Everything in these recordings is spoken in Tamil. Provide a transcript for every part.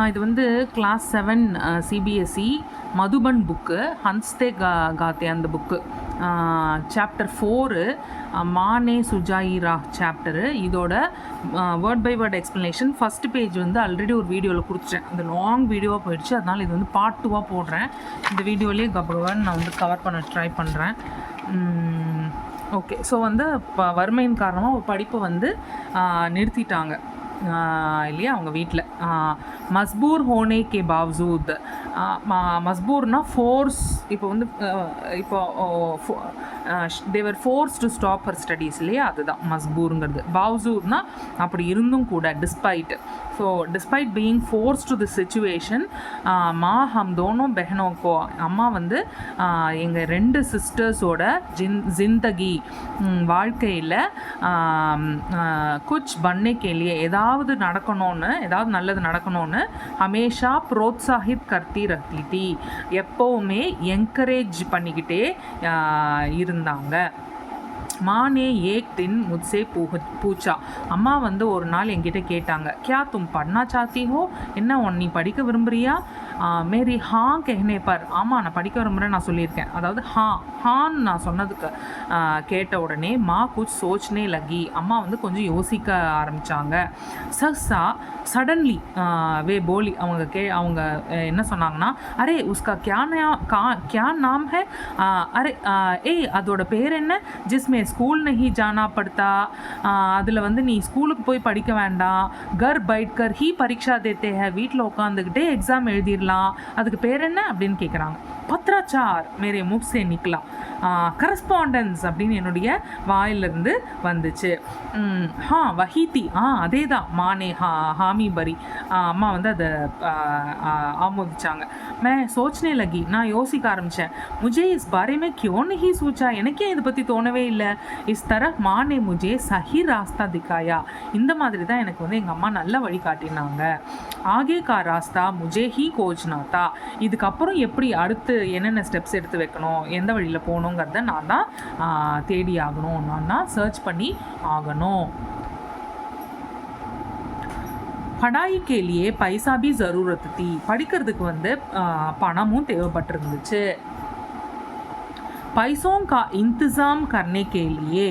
இது வந்து கிளாஸ் 7 சிபிஎஸ்சி மதுபன் புக்கு, ஹன்ஸ்தே காத்தே அந்த புக்கு, சாப்டர் 4 மானே சுஜாயிரா சாப்டரு. இதோட word by word explanation first page வந்து ஆல்ரெடி ஒரு வீடியோவில் கொடுத்துட்டேன். அந்த லாங் வீடியோவாக போயிடுச்சு, அதனால் இது வந்து பார்ட் 2 போடுறேன். இந்த வீடியோலேயே கபகவன் நான் வந்து கவர் பண்ண ட்ரை பண்ணுறேன். ஓகே, ஸோ வந்து இப்போ வறுமையின் காரணமாக படிப்பை வந்து நிறுத்திட்டாங்க இல்லையா அவங்க வீட்டில். மஸ்பூர் ஹோனே கே பாவ்ஜூத், மஸ்பூர்னால் ஃபோர்ஸ், இப்போ வந்து இப்போ they were force to stop her studies இல்லையா, அதுதான் மஸ்பூருங்கிறது. பாவ்ஜூத்னா அப்படி இருந்தும் கூட, despite, so despite being force to the situation மா ஹம் தோனோ பெஹனோக்கோ, அம்மா வந்து எங்கள் 2 சிஸ்டர்ஸோட ஜிந்தகி வாழ்க்கையில் குச் பண்ணே கேலியே, ஏதாவது நடக்கணும்னு, ஏதாவது நல்லது நடக்கணும்னு ஹமேஷா ப்ரோத்சாஹித் கர்த்தி ரஹ்தி தி, எப்போவுமே என்கரேஜ் பண்ணிக்கிட்டே இருந்தாங்க. மானே ஏக் தின் முத்சே பூச்சா, அம்மா வந்து ஒரு நாள் என்கிட்ட கேட்டாங்க, கியா தும் பढ़ना चाहती हो, என்ன நீ படிக்க விரும்புகிறியா? மேரி ஹா கெஹ்னே பர், ஆமாம் நான் படிக்க விரும்புகிறேன் நான் சொல்லியிருக்கேன். அதாவது ஹான்னு நான் சொன்னதுக்கு கேட்ட உடனே மா குச் சோச்னே லகி, அம்மா வந்து கொஞ்சம் யோசிக்க ஆரம்பித்தாங்க. சஹ்ஸா சடன்லி வே போலி, அவங்க என்ன சொன்னாங்கன்னா, அரே உஸ்கா கியா நாம் ஹே, அரே ஏய் அதோட பேர் என்ன, ஜிஸ்மே ஸ்கூல் நஹி ஜானா படுத்தா, அதில் வந்து நீ ஸ்கூலுக்கு போய் படிக்க வேண்டாம், கர் பைட் கர் ஹி பரீட்சா தேத்தே ஹே, வீட்டில் உட்காந்துக்கிட்டே எக்ஸாம் எழுதிடலாம், அதுக்கு பேர் என்ன அப்படின்னு கேட்குறாங்க. பத்ராச்சார் மேரே முக்ஸே நிக்கலா, கரஸ்பாண்டன்ஸ் அப்படின்னு என்னுடைய வாயிலிருந்து வந்துச்சு. வஹீதி, அதே தான், மானே ஹாமி பரி, அம்மா வந்து அதை ஆமோதிச்சாங்க. மே சோச்னே லகி, நான் யோசிக்க ஆரம்பித்தேன். முஜே இஸ் பாரே மே கியோ நஹி சோச்சா, எனக்கே இதை பற்றி தோணவே இல்லை. இஸ் தரஹ் மானே முஜே சஹி ராஸ்தா திக்காயா, இந்த மாதிரி தான் எனக்கு வந்து எங்கள் அம்மா நல்ல வழி காட்டினாங்க. ஆகே கா ராஸ்தா முஜே ஹி கோச்னா தா, இதுக்கப்புறம் எப்படி அடுத்து என்னென்ன ஸ்டெப்ஸ் எடுத்து வைக்கணும், எந்த வழியில் போகணுங்கிறத நான் தான் தேடி ஆகணும், நான் தான் சர்ச் பண்ணி ஆகணும். படாய் கேலியே பைசா பி ஜரூரத் தி, படிக்கிறதுக்கு வந்து பணமும் தேவைப்பட்டிருந்துச்சு. பைசோं का इंतज़ाम करने के लिए,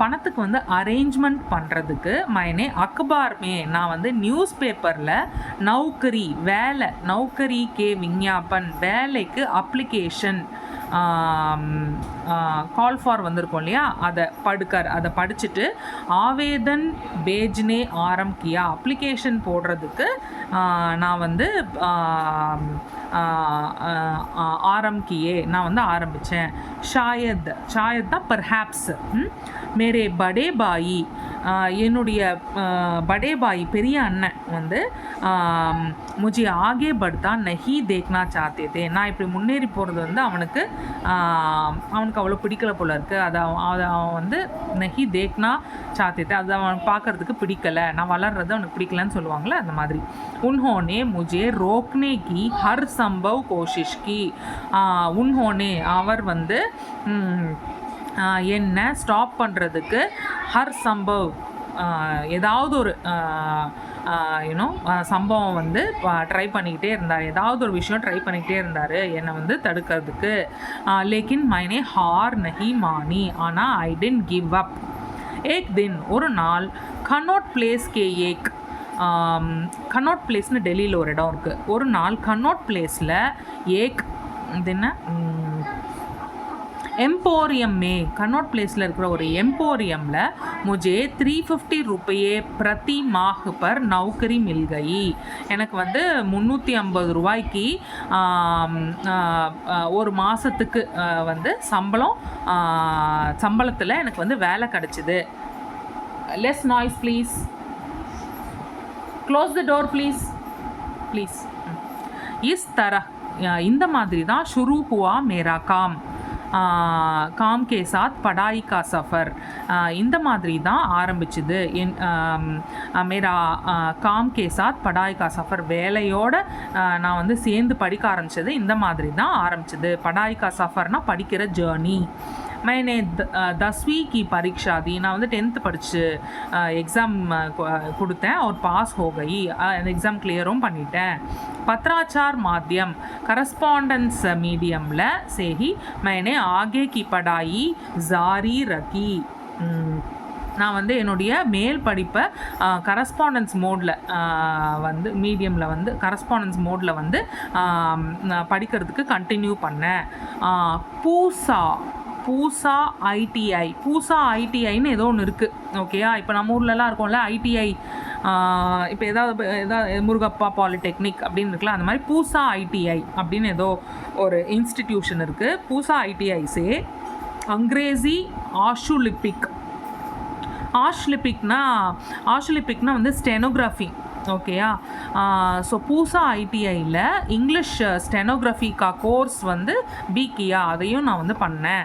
பணத்துக்கு வந்து அரேஞ்ச்மெண்ட் பண்ணுறதுக்கு மைனே அக்பார்மே, நான் வந்து நியூஸ் பேப்பரில் நௌக்கரி வேலை, நௌக்கரி கே விஞ்ஞாபன், வேலைக்கு அப்ளிகேஷன் கால் ஃபார் வந்திருக்கோம் இல்லையா, அதை படிச்சுட்டு ஆவேதன் பேஜ்னே ஆரம்பிக்கியா, அப்ளிகேஷன் போடுறதுக்கு நான் வந்து ஆரம்பிக்கியே, நான் வந்து ஆரம்பித்தேன். ஷாயத் தான் பர்ஹாப்ஸ், மேரே படே பாயி, என்னுடைய படே பாய் பெரிய அண்ணன் வந்து முஜே ஆகே படுத்தா நஹி தேக்னா சாத்தே தே, நான் இப்படி முன்னேறி போகிறது வந்து அவனுக்கு அவ்வளோ பிடிக்கல போல இருக்குது, அதை அவன் வந்து நஹி தேக்னா சாத்தே தே, அதை அவன் பார்க்குறதுக்கு பிடிக்கலை, நான் வளர்றது அவனுக்கு பிடிக்கலன்னு சொல்லுவாங்களே அந்த மாதிரி. உன்ஹோனே முஜே ரோக்னே கி ஹர் சம்பவ் கோஷிஷ் கி, உன்ஹோனே அவர் வந்து என்ன ஸ்டாப் பண்ணுறதுக்கு ஹர் சம்பவ், ஏதாவது ஒரு சம்பவம் வந்து ட்ரை பண்ணிக்கிட்டே இருந்தார், ஏதாவது ஒரு விஷயம் ட்ரை பண்ணிக்கிட்டே இருந்தார் என்னை வந்து தடுக்கிறதுக்கு. லேக்கின் மைனே ஹார் நஹி மானி, ஆனால் ஐ டென்ட் கிவ் அப். ஏக் தின், ஒரு நாள், கன்னோட் பிளேஸ் கே ஏக், கன்னோட் பிளேஸ்னு டெல்லியில் ஒரு இடம் இருக்குது, ஒரு நாள் கன்னோட் பிளேஸில் ஏக், இது என்ன एम्पोरियम में, कनॉट प्लेஸில் இருக்கிற ஒரு எம்போரியமில் मुझे 350 रुपये प्रति माह पर नौकरी मिल गई, எனக்கு வந்து 350 ரூபாய்க்கு ஒரு மாதத்துக்கு வந்து சம்பளத்தில் எனக்கு வந்து வேலை கிடச்சிது. Less noise please, close the door please please. இஸ் தரஹ், இந்த மாதிரி தான் ஷுரு ஹுவா மேரா காம் கே சாத் படாய் கா சஃபர், இந்த மாதிரி தான் ஆரம்பிச்சுது மேரா காம் கே சாத் படாய் கா சஃபர், வேலையோடு நான் வந்து சேர்ந்து படிக்க ஆரம்பித்தது இந்த மாதிரி தான் ஆரம்பிச்சது. படாய் கா சஃபர்னால் படிக்கிற ஜேர்னி. मैंने 10वीं की परीक्षा दी நான் வந்து 10th படிச்சு எக்ஸாம் கொடுத்தேன் और पास हो गई எக்ஸாம் கிளியரும் பண்ணிட்டேன் पत्राचार माध्यम करस्पॉन्डेंस मीडियमல से ही मैंने आगे की पढ़ाई जारी रखी நான் வந்து என்னுடைய மேல் படிப்பை கரஸ்பாண்டன்ஸ் மோடில் வந்து மீடியமில் வந்து கரஸ்பாண்டன்ஸ் மோடில் வந்து படிக்கிறதுக்கு கண்டினியூ பண்ணேன் பூசா ஐடிஐன்னு ஏதோ ஒன்று இருக்குது ஓகேயா இப்போ நம்ம ஊர்லலாம் இருக்கோம்ல ஐடிஐ இப்போ ஏதாவது முருகப்பா பாலிடெக்னிக் அப்படின்னு இருக்குல்ல அந்த மாதிரி பூசா ஐடிஐ அப்படின்னு ஏதோ ஒரு இன்ஸ்டிடியூஷன் இருக்குது பூசா ஐடிஐஸே அங்கிரேசி ஆஷ்லிபிக்னா வந்து ஸ்டெனோகிராஃபி ஓகேயா ஸோ பூசா ஐடிஐயில் இங்கிலீஷ் ஸ்டெனோகிராஃபி கோர்ஸ் வந்து பி கியா அதையும் நான் வந்து பண்ணேன்